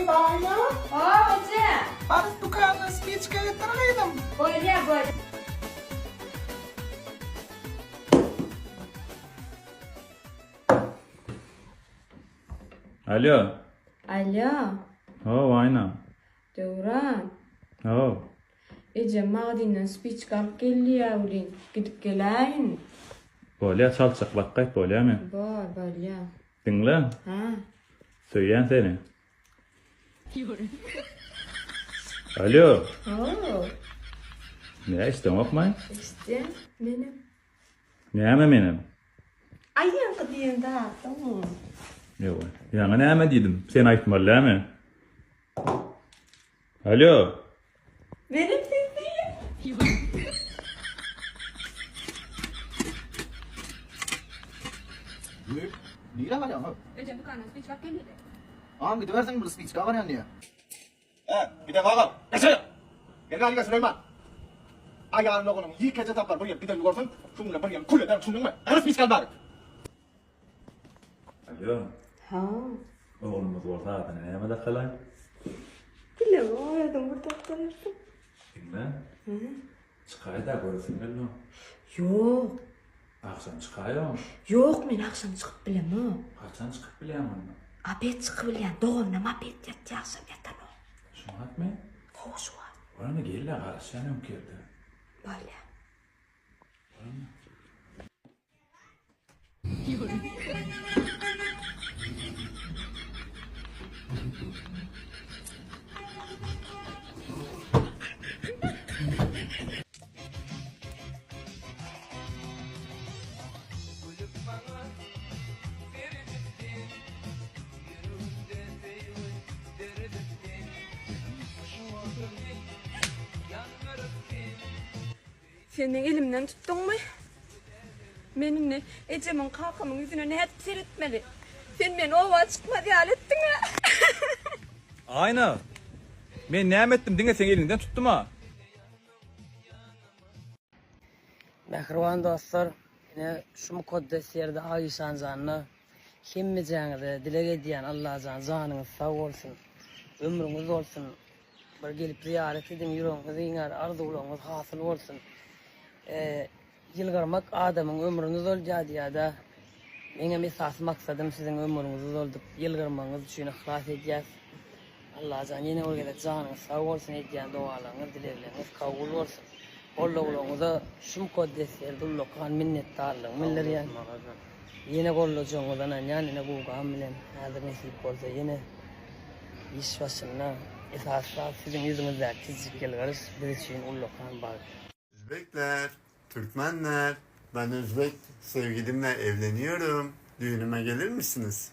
Alo. Hoca. Bana dükkanına spiçka getireydim. Böyle. Alo. Alo. Ho, aynen. Devran. Ho. Ece mağdinden spiçka alıp geldi yavrum. Gidip geleyin. Böyle çalacak vakit böyle mi? Böyle. Dinle. Ha. Söyleyen seni. Alo. Oo. Ne istem okmayın? İşte benim. Ne ama benim? Ayağım kıdıyım da. Tamam. Yok. Yani ne ama dedim. Sen ayıptın valla mi? Alo. Benim sesiyim. Nira var ya ama. Ece dükkanına spiçka geldi. Ağam gidiversen burada speech var ya niye? Bir de kalkalım. Geçelim. Gel Süleyman. Ayağın oğlum iyi gece taplar buraya bir de yuvarsan şununla buraya kul eder şunun mu? Her speech var. Alo. Ha. Oğlumuz orada ne ama da kalay? Bile o adam burada kalırdım. Dinle. Çıkay da görsün gel Yok. Akşam çıkayım. Yok men akşam çıkıp bilem o. Kaçan çıkıp bileyim onu. Abet çıkıp bilem. Doğumda abet yatacaksın yatan o. Şunu atmayın. Hoş var. Oranı gel la karışanım kirdi. Böyle. Sen beni elimden tuttun mu? Benimle Ece'min kalkamın yüzüne ne hep seyretmeli. Sen beni ova çıkma diye ettin ha. Aynen. Ben ne ettim dinle sen elinden tuttum ha. Mehriban dostlar, yine şu mukaddes yerde Ayşan zanını himmeceğinizi dile ediyen Allah zanınız sağ olsun, ömrünüz olsun, bir gelip ziyaret edin, yüreğiniz iner, arzularınız hasıl olsun. Yılgarmak adamın ömrünüz olacağı diye de benim esas maksadım sizin ömrünüz olup yılgarmanız için ihlas edeceğiz. Allah yine orada canınız sağ olsun ediyen dualarınız, dilekleriniz kabul olsun. Oğluğunuza şu mukaddes yerde ullukan minnettarlığım miller yani. Yine kollucuğunuzdan yani ne bu gamilen hazır nasip olsa yine iş başına esasla sizin yüzünüzde çizgiler bir için ullukan var. Özbekler, Türkmenler, ben Özbek sevgilimle evleniyorum. Düğünüme gelir misiniz?